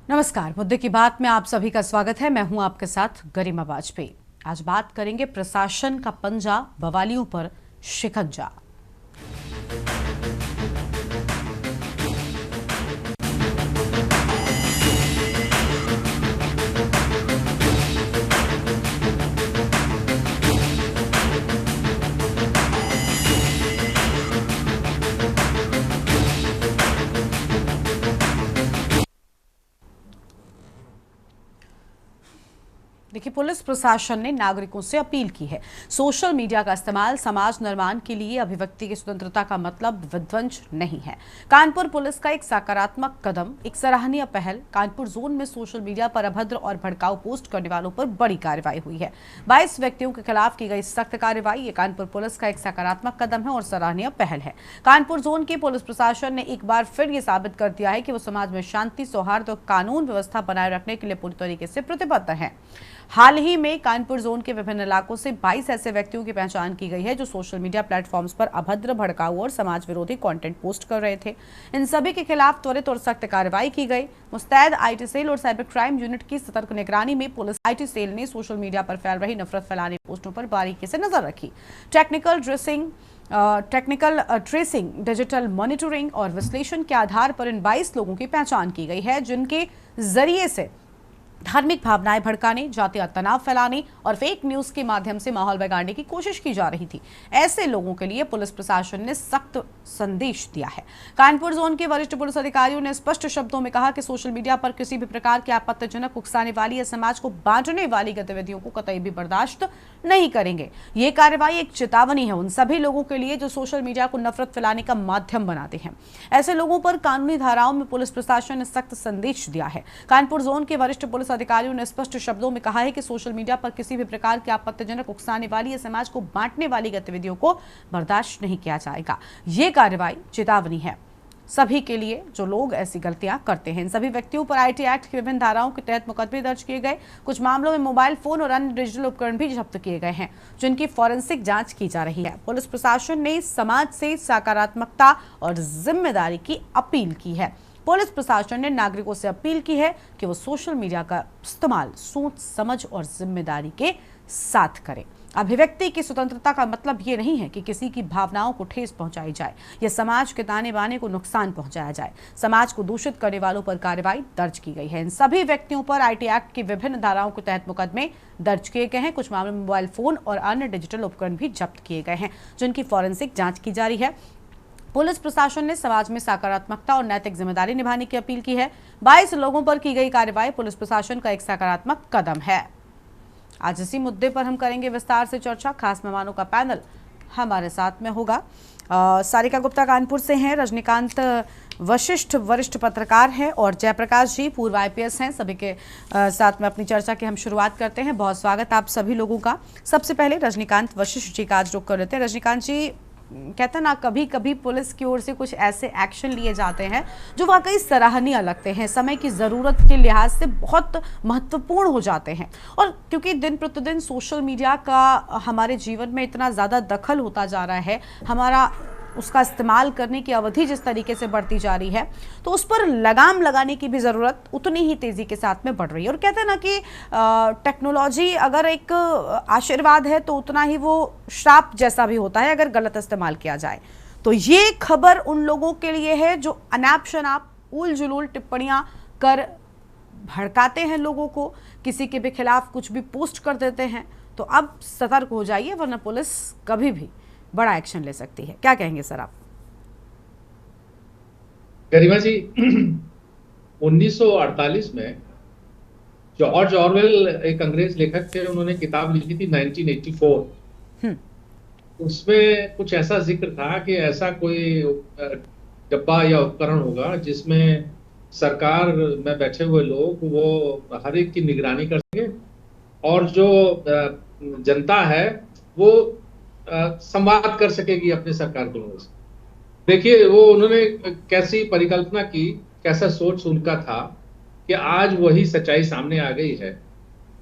नमस्कार। मुद्दे की बात में आप सभी का स्वागत है। मैं हूं आपके साथ गरिमा वाजपेयी। आज बात करेंगे प्रशासन का पंजा, बवालियों पर शिकंजा। देखिए, पुलिस प्रशासन ने नागरिकों से अपील की है, सोशल मीडिया का इस्तेमाल समाज निर्माण के लिए अभिव्यक्ति की स्वतंत्रता का मतलब विध्वंस नहीं है। कानपुर पुलिस का एक सकारात्मक कदम, एक सराहनीय पहल। कानपुर जोन में सोशल मीडिया पर अभद्र और भड़काऊ पोस्ट करने वालों पर बड़ी कार्रवाई हुई है। 22 व्यक्तियों के खिलाफ की गई सख्त कार्रवाई। ये कानपुर पुलिस का एक सकारात्मक कदम है और सराहनीय पहल है। कानपुर जोन के पुलिस प्रशासन ने एक बार फिर ये साबित कर दिया है कि वो समाज में शांति, सौहार्द और कानून व्यवस्था बनाए रखने के लिए पूरी तरीके से प्रतिबद्ध है। हाल ही में कानपुर जोन के विभिन्न इलाकों से 22 ऐसे व्यक्तियों की पहचान की गई है जो सोशल मीडिया प्लेटफॉर्म्स पर अभद्र, भड़काऊ और समाज विरोधी कंटेंट पोस्ट कर रहे थे। इन सभी के खिलाफ त्वरित और सख्त कार्रवाई की गई। मुस्तैद आईटी सेल और साइबर क्राइम यूनिट की सतर्क निगरानी में पुलिस आईटी सेल ने सोशल मीडिया पर फैल रही नफरत फैलाने पोस्टों पर बारीकी से नजर रखी। टेक्निकल ट्रेसिंग, डिजिटल मॉनिटरिंग और विश्लेषण के आधार पर इन 22 लोगों की पहचान की गई है जिनके जरिए से धार्मिक भावनाएं भड़काने, जातीय तनाव फैलाने और फेक न्यूज के माध्यम से माहौल बिगाड़ने की कोशिश की जा रही थी। ऐसे लोगों के लिए पुलिस प्रशासन ने सख्त संदेश दिया है। कानपुर जोन के वरिष्ठ पुलिस अधिकारियों ने स्पष्ट शब्दों में कहा कि सोशल मीडिया पर किसी भी प्रकार की आपत्तिजनक, उकसाने वाली या समाज को बांटने वाली गतिविधियों को कतई भी बर्दाश्त नहीं करेंगे। ये कार्रवाई एक चेतावनी है उन सभी लोगों के लिए जो सोशल मीडिया को नफरत फैलाने का माध्यम बनाते हैं। ऐसे लोगों पर कानूनी धाराओं में पुलिस प्रशासन ने सख्त संदेश दिया है। कानपुर जोन के वरिष्ठ पुलिस अधिकारियों ने स्पष्ट शब्दों में कहा है कि सोशल मीडिया पर किसी भी प्रकार की आपत्तिजनक, उकसाने वाली या समाज को बांटने वाली गतिविधियों को बर्दाश्त नहीं किया जाएगा। ये कार्रवाई चेतावनी है सभी के लिए जो लोग ऐसी गलतियां करते हैं। इन सभी व्यक्तियों पर आईटी एक्ट की विभिन्न धाराओं के तहत मुकदमे दर्ज किए गए। कुछ मामलों में मोबाइल फोन और अन्य डिजिटल उपकरण भी जब्त किए गए हैं जिनकी फॉरेंसिक जांच की जा रही है। पुलिस प्रशासन ने समाज से सकारात्मकता और जिम्मेदारी की अपील की है। पुलिस प्रशासन ने नागरिकों से अपील की है कि वो सोशल मीडिया का इस्तेमाल सोच समझ और जिम्मेदारी के साथ करें। अभिव्यक्ति की स्वतंत्रता का मतलब ये नहीं है कि किसी की भावनाओं को ठेस पहुंचाई जाए या समाज के ताने बाने को नुकसान पहुंचाया जाए। समाज को दूषित करने वालों पर कार्रवाई दर्ज की गई है। इन सभी व्यक्तियों पर आईटी एक्ट की विभिन्न धाराओं के तहत मुकदमे दर्ज किए गए हैं। कुछ मामलों में मोबाइल फोन और अन्य डिजिटल उपकरण भी जब्त किए गए हैं जिनकी फॉरेंसिक जांच की जा रही है। पुलिस प्रशासन ने समाज में सकारात्मकता और नैतिक जिम्मेदारी निभाने की अपील की है। 22 लोगों पर की गई कार्रवाई पुलिस प्रशासन का एक सकारात्मक कदम है। आज इसी मुद्दे पर हम करेंगे विस्तार से चर्चा। खास मेहमानों का पैनल हमारे साथ में होगा। सारिका गुप्ता कानपुर से हैं, रजनीकांत वशिष्ठ वरिष्ठ पत्रकार हैं और जयप्रकाश जी पूर्व आईपीएस हैं। सभी के साथ में अपनी चर्चा की हम शुरुआत करते हैं। बहुत स्वागत आप सभी लोगों का। सबसे पहले रजनीकांत वशिष्ठ जी का आज रुख कर लेते हैं। रजनीकांत जी, कहते हैं ना, कभी कभी पुलिस की ओर से कुछ ऐसे एक्शन लिए जाते हैं जो वाकई सराहनीय लगते हैं, समय की ज़रूरत के लिहाज से बहुत महत्वपूर्ण हो जाते हैं। और क्योंकि दिन प्रतिदिन सोशल मीडिया का हमारे जीवन में इतना ज़्यादा दखल होता जा रहा है, हमारा उसका इस्तेमाल करने की अवधि जिस तरीके से बढ़ती जा रही है, तो उस पर लगाम लगाने की भी ज़रूरत उतनी ही तेज़ी के साथ में बढ़ रही है। और कहते हैं ना कि टेक्नोलॉजी अगर एक आशीर्वाद है तो उतना ही वो श्राप जैसा भी होता है अगर गलत इस्तेमाल किया जाए। तो ये खबर उन लोगों के लिए है जो अनाप शनाप उल जुलूल टिप्पणियां कर भड़काते हैं लोगों को, किसी के भी खिलाफ कुछ भी पोस्ट कर देते हैं। तो अब सतर्क हो जाइए, वरना पुलिस कभी भी बड़ा एक्शन ले सकती है। क्या कहेंगे सर आप? गरिमा जी, 1948 में जॉर्ज ऑरवेल एक अंग्रेज लेखक थे, उन्होंने किताब लिखी थी 1984। उसमें कुछ ऐसा जिक्र था कि ऐसा कोई डब्बा या उपकरण होगा जिसमें सरकार में बैठे हुए लोग वो हर एक की निगरानी कर सके और जो जनता है वो संवाद कर सकेगी अपने सरकार के लोगों से। देखिए वो उन्होंने कैसी परिकल्पना की, कैसा सोच उनका था कि आज वही सच्चाई सामने आ गई है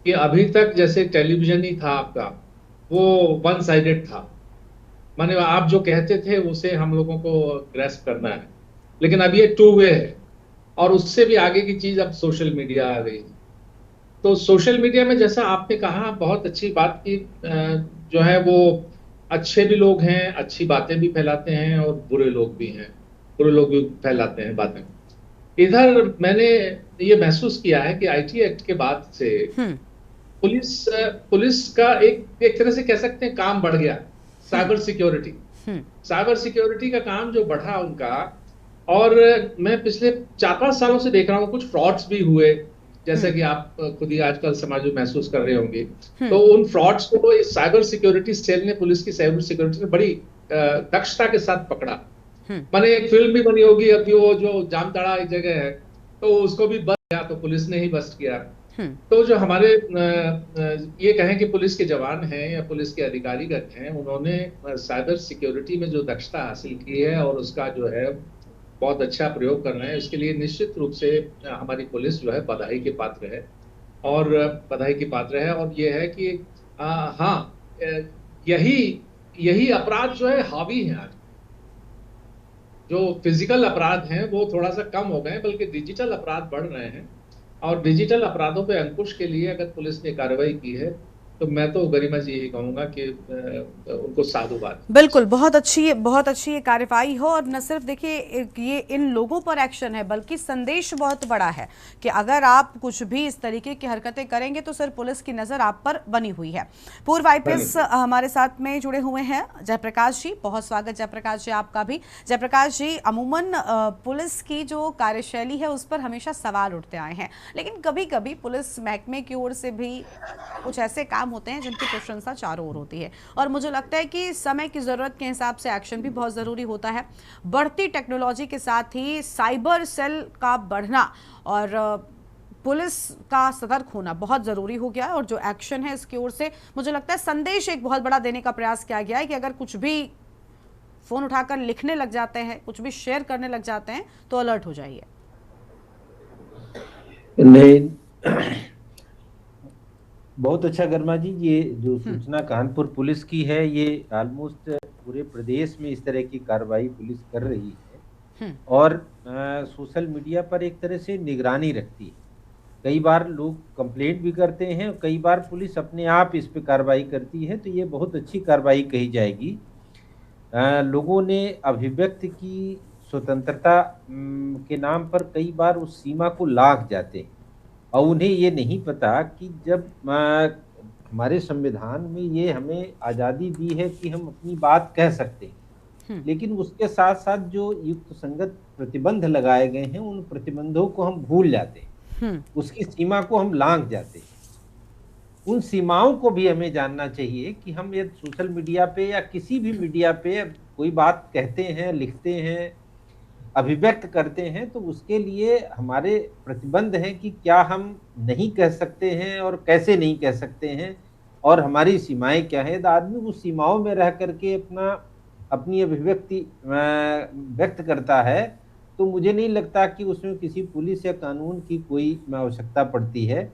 कि अभी तक जैसे टेलीविजन ही था आपका, वो वन साइडेड था, माने आप जो कहते थे उसे हम लोगों को ग्रैस्प करना है, लेकिन अब ये टू वे है। और उससे भी आगे की चीज अब सोशल मीडिया आ गई। तो सोशल मीडिया में जैसा आपने कहा, बहुत अच्छी बात की, जो है वो अच्छे भी लोग हैं, अच्छी बातें भी फैलाते हैं, और बुरे लोग भी हैं, बुरे लोग भी फैलाते हैं बातें। इधर मैंने ये महसूस किया है कि आईटी एक्ट के बाद से हम्म। पुलिस पुलिस का एक एक तरह से कह सकते हैं काम बढ़ गया। हम्म। साइबर सिक्योरिटी, हम्म। साइबर सिक्योरिटी का काम जो बढ़ा उनका। और मैं पिछले 4-5 सालों से देख रहा हूँ कुछ फ्रॉड्स भी हुए, जैसे हम्म। कि आप खुद ही आजकल समाज में महसूस कर रहे होंगे। तो हम्म। उन फ्रॉड्स को इस साइबर सिक्योरिटी सेल ने, पुलिस की साइबर सिक्योरिटी ने बड़ी दक्षता के साथ पकड़ा। हम्म। माने एक फिल्म भी बनी होगी अभी, वो जो जामताड़ा एक जगह है, तो उसको भी बस्ट किया, तो पुलिस ने ही बस्ट किया। हम्म। तो जो हमारे ये कहें कि पुलिस के जवान हैं या पुलिस के अधिकारीगण हैं, उन्होंने साइबर सिक्योरिटी में जो दक्षता हासिल की है और उसका जो है बहुत अच्छा प्रयोग कर रहे हैं, इसके लिए निश्चित रूप से हमारी पुलिस जो है बधाई के पात्र है। और बधाई की पात्र है। और ये है कि हाँ, यही यही अपराध जो है हावी है आज। जो फिजिकल अपराध हैं वो थोड़ा सा कम हो गए, बल्कि डिजिटल अपराध बढ़ रहे हैं। और डिजिटल अपराधों पे अंकुश के लिए अगर पुलिस ने कार्रवाई की है, तो मैं तो गरिमा जी यही कहूंगा कि उनको साधुवाद। बिल्कुल, बहुत अच्छी ये कार्रवाई हो। और न सिर्फ देखिए ये इन लोगों पर एक्शन है, बल्कि संदेश बहुत बड़ा है कि अगर आप कुछ भी इस तरीके की हरकतें करेंगे तो सिर्फ पुलिस की नज़र आप पर बनी हुई है। पूर्व आईपीएस हमारे साथ में जुड़े हुए हैं जयप्रकाश जी, बहुत स्वागत जयप्रकाश जी आपका भी। जयप्रकाश जी, अमूमन पुलिस की जो कार्यशैली है उस पर हमेशा सवाल उठते आए हैं, लेकिन कभी कभी पुलिस महकमे की ओर से भी कुछ ऐसे काम होते हैं जिनकी प्रशंसा चारों ओर होती है। और मुझे लगता है कि समय की ज़रूरत के हिसाब से एक्शन भी बहुत ज़रूरी होता है। बढ़ती टेक्नोलॉजी के साथ ही साइबर सेल का बढ़ना और पुलिस का सतर्क होना बहुत ज़रूरी हो गया है। और जो एक्शन है इसकी ओर से मुझे लगता है संदेश एक बहुत बड़ा देने का प्रयास किया गया है कि अगर कुछ भी फ़ोन उठाकर लिखने लग जाते हैं, कुछ भी शेयर करने लग जाते हैं, तो अलर्ट हो जाइए। नहीं, बहुत अच्छा गर्मा जी, ये जो सूचना कानपुर पुलिस की है, ये ऑलमोस्ट पूरे प्रदेश में इस तरह की कार्रवाई पुलिस कर रही है और सोशल मीडिया पर एक तरह से निगरानी रखती है। कई बार लोग कंप्लेंट भी करते हैं, कई बार पुलिस अपने आप इस पे कार्रवाई करती है, तो ये बहुत अच्छी कार्रवाई कही जाएगी। लोगों ने अभिव्यक्ति की स्वतंत्रता के नाम पर कई बार उस सीमा को लांघ जाते हैं और उन्हें ये नहीं पता कि जब हमारे संविधान में ये हमें आज़ादी दी है कि हम अपनी बात कह सकते हैं, लेकिन उसके साथ साथ जो युक्त संगत प्रतिबंध लगाए गए हैं, उन प्रतिबंधों को हम भूल जाते हैं, उसकी सीमा को हम लांघ जाते हैं। उन सीमाओं को भी हमें जानना चाहिए कि हम ये सोशल मीडिया पे या किसी भी मीडिया पे कोई बात कहते हैं, लिखते हैं, अभिव्यक्त करते हैं, तो उसके लिए हमारे प्रतिबंध हैं कि क्या हम नहीं कह सकते हैं और कैसे नहीं कह सकते हैं और हमारी सीमाएं क्या है। आदमी उस सीमाओं में रह करके अपनी अभिव्यक्ति व्यक्त करता है, तो मुझे नहीं लगता कि उसमें किसी पुलिस या कानून की कोई आवश्यकता पड़ती है।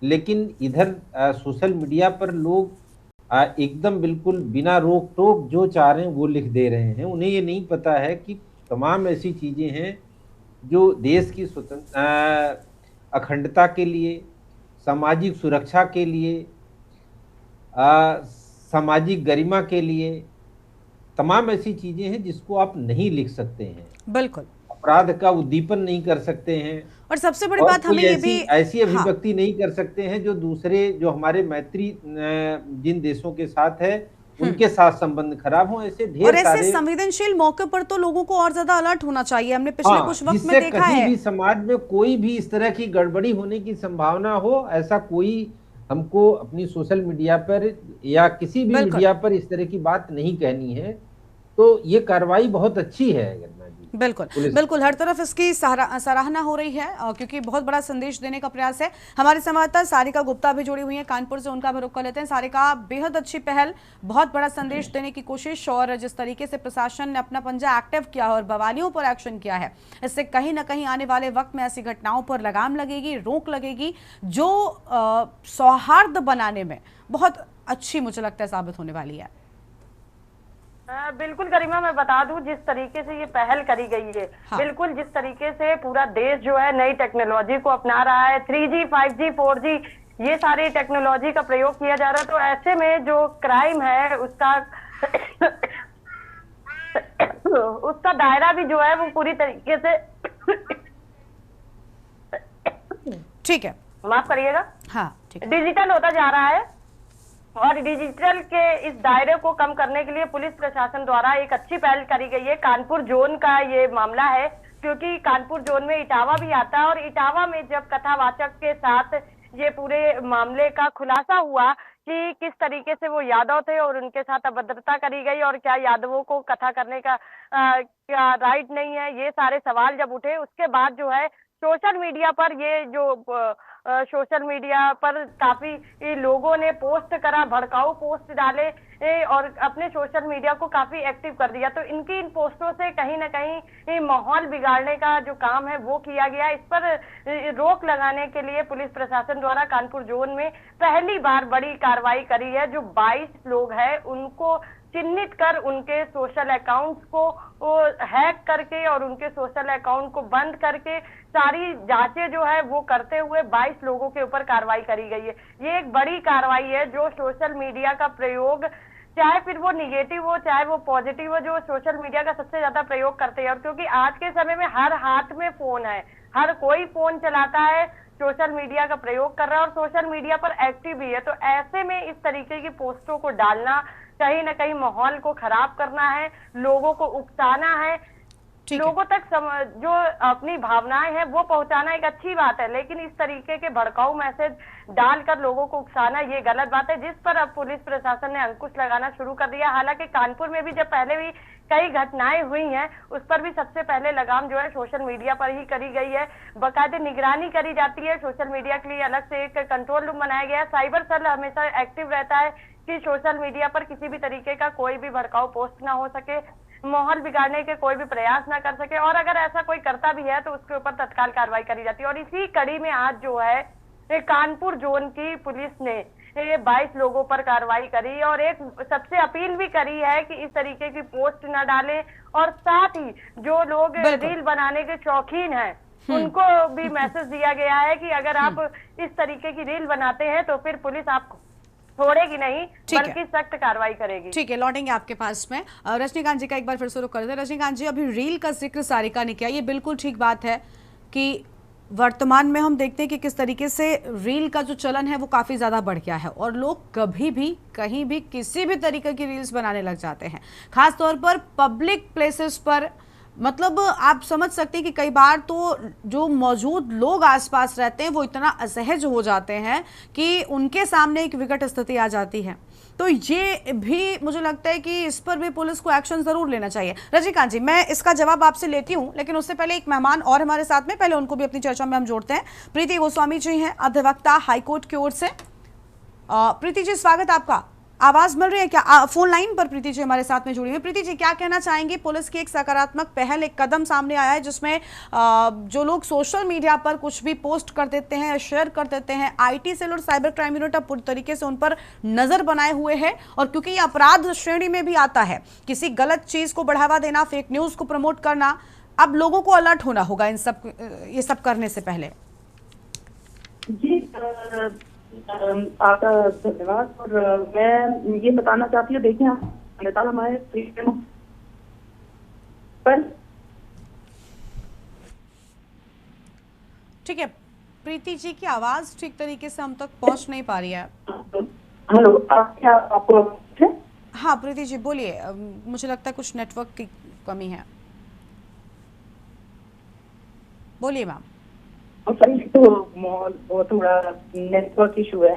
लेकिन इधर सोशल मीडिया पर लोग एकदम बिल्कुल बिना रोक टोक जो चाह रहे हैं वो लिख दे रहे हैं। उन्हें ये नहीं पता है कि तमाम ऐसी चीजें हैं जो देश की अखंडता के लिए, सामाजिक सुरक्षा के लिए, सामाजिक गरिमा के लिए, तमाम ऐसी चीजें हैं जिसको आप नहीं लिख सकते हैं। बिल्कुल, अपराध का उद्दीपन नहीं कर सकते हैं और सबसे बड़ी बात हमें ये भी ऐसी अभिव्यक्ति नहीं कर सकते हैं जो दूसरे, जो हमारे मैत्री जिन देशों के साथ है उनके साथ संबंध खराब हो। ऐसे ढेर और सारे ऐसे संवेदनशील मौके पर तो लोगों को और ज्यादा अलर्ट होना चाहिए। हमने पिछले कुछ वक्त में देखा है, भी समाज में कोई भी इस तरह की गड़बड़ी होने की संभावना हो, ऐसा कोई हमको अपनी सोशल मीडिया पर या किसी भी मीडिया पर इस तरह की बात नहीं कहनी है। तो ये कार्रवाई बहुत अच्छी है। बिल्कुल बिल्कुल, हर तरफ इसकी सराहना हो रही है क्योंकि बहुत बड़ा संदेश देने का प्रयास है। हमारे संवाददाता सारिका गुप्ता भी जुड़ी हुई हैं कानपुर से, उनका भी रुख कर लेते हैं। सारिका, बेहद अच्छी पहल, बहुत बड़ा संदेश देने की कोशिश, और जिस तरीके से प्रशासन ने अपना पंजा एक्टिव किया और बवालियों पर एक्शन किया है, इससे कहीं ना कहीं आने वाले वक्त में ऐसी घटनाओं पर लगाम लगेगी, रोक लगेगी, जो सौहार्द बनाने में बहुत अच्छी मुझे लगता है साबित होने वाली है। बिल्कुल गरिमा, मैं बता दूं जिस तरीके से ये पहल करी गई है, हाँ। बिल्कुल जिस तरीके से पूरा देश जो है नई टेक्नोलॉजी को अपना रहा है, 3G 5G 4G ये सारी टेक्नोलॉजी का प्रयोग किया जा रहा है, तो ऐसे में जो क्राइम है उसका उसका दायरा भी जो है वो पूरी तरीके से ठीक है, माफ करिएगा, हाँ ठीक है। डिजिटल होता जा रहा है। और डिजिटल के इस दायरे को कम करने के लिए पुलिस प्रशासन द्वारा एक अच्छी पहल करी गई है। कानपुर जोन का ये मामला है, क्योंकि कानपुर जोन में इटावा भी आता है, और इटावा में जब कथावाचक के साथ ये पूरे मामले का खुलासा हुआ कि किस तरीके से वो यादव थे और उनके साथ अभद्रता करी गई, और क्या यादवों को कथा करने का क्या राइट नहीं है, ये सारे सवाल जब उठे, उसके बाद जो है सोशल मीडिया पर ये जो सोशल मीडिया पर काफी लोगों ने पोस्ट करा, भड़काऊ पोस्ट डाले और अपने सोशल मीडिया को काफी एक्टिव कर दिया। तो इनकी इन पोस्टों से कहीं ना कहीं माहौल बिगाड़ने का जो काम है वो किया गया। इस पर रोक लगाने के लिए पुलिस प्रशासन द्वारा कानपुर जोन में पहली बार बड़ी कार्रवाई करी है। जो 22 लोग हैं उनको चिन्हित कर उनके सोशल अकाउंट्स को हैक करके और उनके सोशल अकाउंट को बंद करके सारी जांचें जो है वो करते हुए 22 लोगों के ऊपर कार्रवाई करी गई है। ये एक बड़ी कार्रवाई है। जो सोशल मीडिया का प्रयोग, चाहे फिर वो निगेटिव हो चाहे वो पॉजिटिव हो, जो सोशल मीडिया का सबसे ज्यादा प्रयोग करते हैं। और क्योंकि आज के समय में हर हाथ में फोन है, हर कोई फोन चलाता है, सोशल मीडिया का प्रयोग कर रहा है और सोशल मीडिया पर एक्टिव भी है, तो ऐसे में इस तरीके की पोस्टों को डालना कहीं ना कहीं माहौल को खराब करना है, लोगों को उकसाना है, लोगों तक जो अपनी भावनाएं हैं वो पहुंचाना एक अच्छी बात है, लेकिन इस तरीके के भड़काऊ मैसेज डालकर लोगों को उकसाना ये गलत बात है, जिस पर अब पुलिस प्रशासन ने अंकुश लगाना शुरू कर दिया। हालांकि कानपुर में भी जब पहले भी कई घटनाएं हुई हैं, उस पर भी सबसे पहले लगाम जो है सोशल मीडिया पर ही करी गई है। बाकायदे निगरानी करी जाती है, सोशल मीडिया के लिए अलग से एक कंट्रोल रूम बनाया गया है। साइबर सेल हमेशा एक्टिव रहता है कि सोशल मीडिया पर किसी भी तरीके का कोई भी भड़काऊ पोस्ट ना हो सके, माहौल बिगाड़ने के कोई भी प्रयास ना कर सके, और अगर ऐसा कोई करता भी है तो उसके ऊपर तत्काल कार्रवाई करी जाती है। और इसी कड़ी में आज जो है कानपुर जोन की पुलिस ने 22 लोगों पर कार्रवाई करी और एक सबसे अपील भी करी है कि इस तरीके की पोस्ट न डालें, और साथ ही जो लोग रील बनाने के शौकीन हैं उनको भी मैसेज दिया गया है कि अगर आप इस तरीके की रील बनाते हैं तो फिर पुलिस आपको छोड़ेगी नहीं बल्कि सख्त कार्रवाई करेगी। ठीक है, लौटेंगे आपके पास में। रजनीकांत जी का एक बार फिर से रुक कर दे। रजनीकांत जी, अभी रील का जिक्र सारिका ने किया, ये बिल्कुल ठीक बात है कि वर्तमान में हम देखते हैं कि किस तरीके से रील का जो चलन है वो काफ़ी ज़्यादा बढ़ गया है और लोग कभी भी कहीं भी किसी भी तरीके की रील्स बनाने लग जाते हैं, खास तौर पर पब्लिक प्लेसेस पर। मतलब आप समझ सकते हैं कि कई बार तो जो मौजूद लोग आसपास रहते हैं वो इतना असहज हो जाते हैं कि उनके सामने एक विकट स्थिति आ जाती है। तो ये भी मुझे लगता है कि इस पर भी पुलिस को एक्शन जरूर लेना चाहिए। रजनीकांत जी, मैं इसका जवाब आपसे लेती हूं, लेकिन उससे पहले एक मेहमान और हमारे साथ में, पहले उनको भी अपनी चर्चा में हम जोड़ते हैं। प्रीति गोस्वामी जी हैं, अधिवक्ता हाईकोर्ट की ओर से। प्रीति जी, स्वागत आपका। आवाज मिल रही है क्या? फोन लाइन पर प्रीति जी हमारे साथ में जुड़ी हुई। प्रीति जी, क्या कहना चाहेंगे? पुलिस की एक सकारात्मक पहल, एक कदम सामने आया है जिसमें जो लोग सोशल मीडिया पर कुछ भी पोस्ट कर देते हैं, शेयर कर देते हैं, आईटी सेल और साइबर क्राइम यूनिट अब पूरी तरीके से उन पर नजर बनाए हुए है, और क्योंकि ये अपराध श्रेणी में भी आता है, किसी गलत चीज को बढ़ावा देना, फेक न्यूज को प्रमोट करना, अब लोगों को अलर्ट होना होगा ये सब करने से पहले। जी, आपका धन्यवाद। और मैं ये बताना चाहती हूँ, देखिए हमारे फ्रीडम पर। ठीक है, प्रीति जी की आवाज ठीक तरीके से हम तक पहुंच नहीं पा रही है। हेलो, आपको? हाँ प्रीति जी बोलिए, मुझे लगता है कुछ नेटवर्क की कमी है, बोलिए मैम। तो वो थोड़ा नेटवर्क इशू है।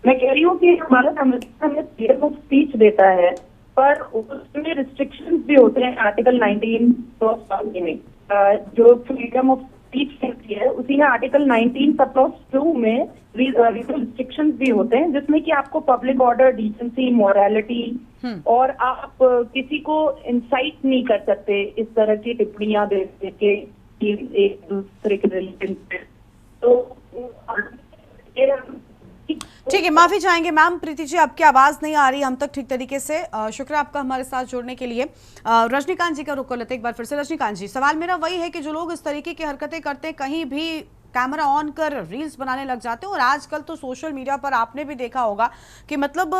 मैं कह रही हूँ कि हमारा संविधान हमें फ्रीडम ऑफ स्पीच देता है, पर उसमें रिस्ट्रिक्शंस भी होते हैं। आर्टिकल 19 में जो फ्रीडम ऑफ स्पीच कहती है, उसी में आर्टिकल 19(2) में रिस्ट्रिक्शंस भी होते हैं, जिसमें कि आपको पब्लिक ऑर्डर, डिसेंसी, मोरालिटी, और आप किसी को इंसाइट नहीं कर सकते इस तरह की टिप्पणियां दे के एक दूसरे के रिलेशन पे। तो ठीक है, माफी चाहेंगे मैम। प्रीति जी, आपकी आवाज नहीं आ रही हम तक ठीक तरीके से। शुक्रिया आपका हमारे साथ जुड़ने के लिए। रजनीकांत जी का रुख कर लेते एक बार फिर से। रजनीकांत जी, सवाल मेरा वही है कि जो लोग इस तरीके की हरकतें करते हैं, कहीं भी कैमरा ऑन कर रील्स बनाने लग जाते हैं, और आजकल तो सोशल मीडिया पर आपने भी देखा होगा कि मतलब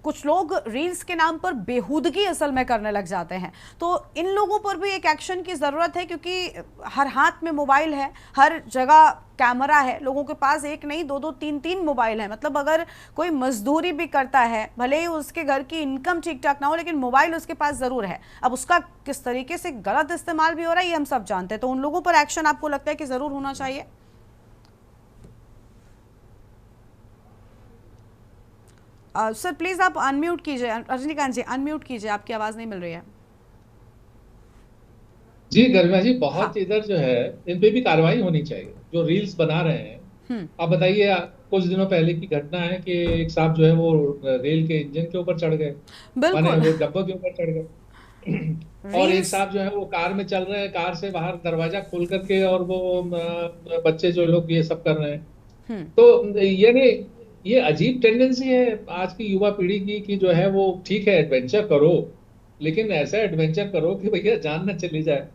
कुछ लोग रील्स के नाम पर बेहूदगी असल में करने लग जाते हैं, तो इन लोगों पर भी एक एक्शन की ज़रूरत है, क्योंकि हर हाथ में मोबाइल है, हर जगह कैमरा है, लोगों के पास एक नहीं दो दो तीन तीन मोबाइल है। मतलब अगर कोई मजदूरी भी करता है, भले ही उसके घर की इनकम ठीक ठाक ना हो, लेकिन मोबाइल उसके पास ज़रूर है। अब उसका किस तरीके से गलत इस्तेमाल भी हो रहा है ये हम सब जानते हैं, तो उन लोगों पर एक्शन आपको लगता है कि ज़रूर होना चाहिए? सर प्लीज आप अनम्यूट कीजिए। रजनीकांत जी अनम्यूट कीजिए, आपकी आवाज नहीं मिल रही है। जी गरिमा जी, बहुत हाँ। इधर जो है इन पे भी कार्रवाई होनी चाहिए जो रील्स बना रहे हैं। आप बताइए, कुछ दिनों पहले की घटना है कि एक साहब जो है वो रेल के इंजन के ऊपर चढ़ गए, माने बिल्कुल। वो डब्बों के ऊपर चढ़ गए और एक रील्स। साहब जो है वो कार में चल रहे हैं, कार से बाहर दरवाजा खोल करके और वो बच्चे जो लोग ये सब कर रहे हैं। तो ये अजीब टेंडेंसी है आज की युवा पीढ़ी की कि जो है वो ठीक है एडवेंचर करो, लेकिन ऐसा एडवेंचर करो कि भैया जान न चली जाए।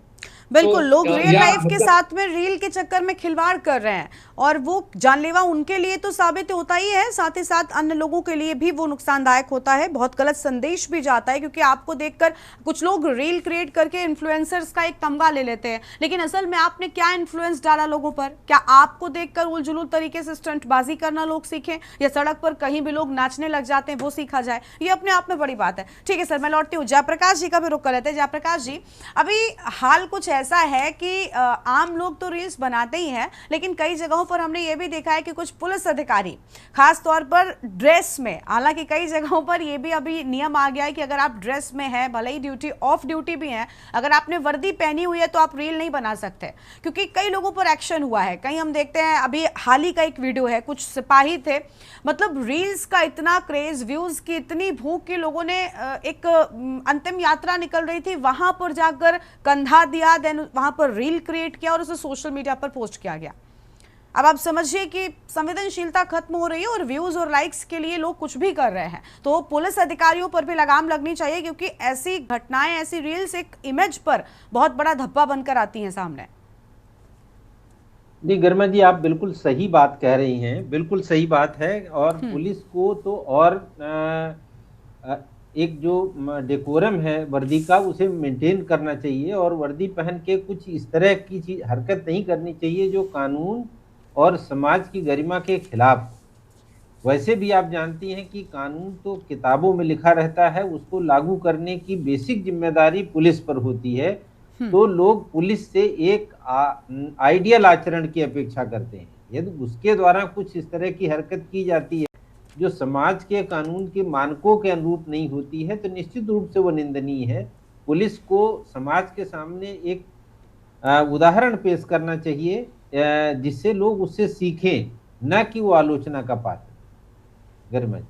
बिल्कुल, तो लोग रियल या लाइफ के मतलब साथ में रील के चक्कर में खिलवाड़ कर रहे हैं, और वो जानलेवा उनके लिए तो साबित होता ही है, साथ ही साथ अन्य लोगों के लिए भी वो नुकसानदायक होता है। बहुत गलत संदेश भी जाता है, क्योंकि आपको देखकर कुछ लोग रील क्रिएट करके इन्फ्लुएंसर्स का एक तमगा ले लेते हैं, लेकिन असल में आपने क्या इन्फ्लुएंस डाला लोगों पर? क्या आपको देखकर उलझुल तरीके से स्टंटबाजी करना लोग सीखें, या सड़क पर कहीं भी लोग नाचने लग जाते हैं वो सीखा जाए? ये अपने आप में बड़ी बात है। ठीक है सर, मैं लौटती हूँ। जयप्रकाश जी का भी रुख कर लेते हैं। जयप्रकाश जी, अभी हाल कुछ ऐसा है कि आम लोग तो रील्स बनाते ही हैं, लेकिन कई जगहों पर हमने ये भी देखा है कि कुछ पुलिस अधिकारी खास तौर पर ड्रेस में, हालांकि कई जगहों पर ये भी अभी नियम आ गया है कि अगर आप ड्रेस में हैं, भले ही ड्यूटी ऑफ ड्यूटी भी हैं, अगर आपने वर्दी पहनी हुई है तो आप रील नहीं बना सकते, क्योंकि कई लोगों पर एक्शन हुआ है। कहीं हम देखते हैं, अभी हाल ही का एक वीडियो है, कुछ सिपाही थे, मतलब रील्स का इतना क्रेज, व्यूज की इतनी भूख कि लोगों ने एक अंतिम यात्रा निकल रही थी, वहां पर जाकर कंधा दिया, देन वहां पर रील क्रिएट किया और उसे सोशल मीडिया पर पोस्ट किया गया। अब आप समझिए कि संवेदनशीलता खत्म हो रही है और व्यूज और लाइक्स के लिए लोग कुछ भी कर रहे हैं। तो पुलिस अधिकारियों पर भी लगाम लगनी चाहिए, क्योंकि ऐसी घटनाएं, ऐसी रील्स एक इमेज पर बहुत बड़ा धब्बा बनकर आती हैं सामने। जी गरिमा जी, आप बिल्कुल सही बात कह रही हैं, बिल्कुल सही बात है। और पुलिस को तो और एक जो डेकोरम है वर्दी का, उसे मेंटेन करना चाहिए, और वर्दी पहन के कुछ इस तरह की चीज हरकत नहीं करनी चाहिए जो कानून और समाज की गरिमा के खिलाफ। वैसे भी आप जानती हैं कि कानून तो किताबों में लिखा रहता है, उसको लागू करने की बेसिक जिम्मेदारी पुलिस पर होती है। तो लोग पुलिस से एक आइडियल आचरण की अपेक्षा करते हैं। यदि उसके द्वारा कुछ इस तरह की हरकत की जाती है जो समाज के कानून के मानकों के अनुरूप नहीं होती है, तो निश्चित रूप से वो निंदनीय है। पुलिस को समाज के सामने एक उदाहरण पेश करना चाहिए जिससे लोग उससे सीखें, न कि वो आलोचना का पात्र। गरिमा जी,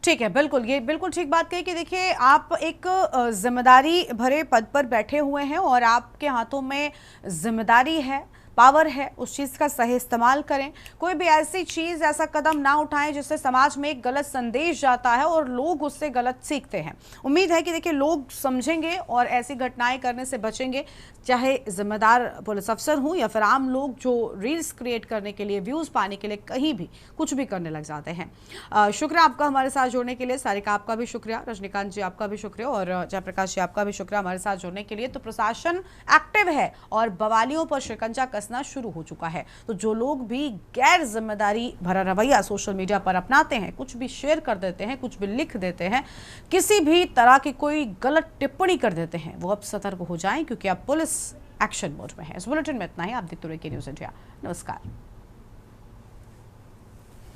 ठीक है, बिल्कुल, ये बिल्कुल ठीक बात कही कि देखिए, आप एक जिम्मेदारी भरे पद पर बैठे हुए हैं और आपके हाथों में जिम्मेदारी है, पावर है, उस चीज़ का सही इस्तेमाल करें। कोई भी ऐसी चीज़, ऐसा कदम ना उठाएं जिससे समाज में एक गलत संदेश जाता है और लोग उससे गलत सीखते हैं। उम्मीद है कि देखिए लोग समझेंगे और ऐसी घटनाएं करने से बचेंगे, चाहे जिम्मेदार पुलिस अफसर हों या फिर आम लोग जो रील्स क्रिएट करने के लिए, व्यूज़ पाने के लिए कहीं भी कुछ भी करने लग जाते हैं। शुक्रिया आपका हमारे साथ जुड़ने के लिए। सारिका आपका भी शुक्रिया, रजनीकांत जी आपका भी शुक्रिया, और जयप्रकाश जी आपका भी शुक्रिया हमारे साथ जुड़ने के लिए। तो प्रशासन एक्टिव है और बवालियों पर शिकंजा कसना शुरू हो चुका है। तो जो लोग भी गैर जिम्मेदारी भरा रवैया सोशल मीडिया पर अपनाते हैं, कुछ भी शेयर कर देते हैं, कुछ भी लिख देते हैं, किसी भी तरह की कोई गलत टिप्पणी कर देते हैं, वो अब सतर्क हो जाएं, क्योंकि अब पुलिस एक्शन मोड में है। इस बुलेटिन में इतना ही। आप देखते रहिए न्यूज़ इंडिया। नमस्कार।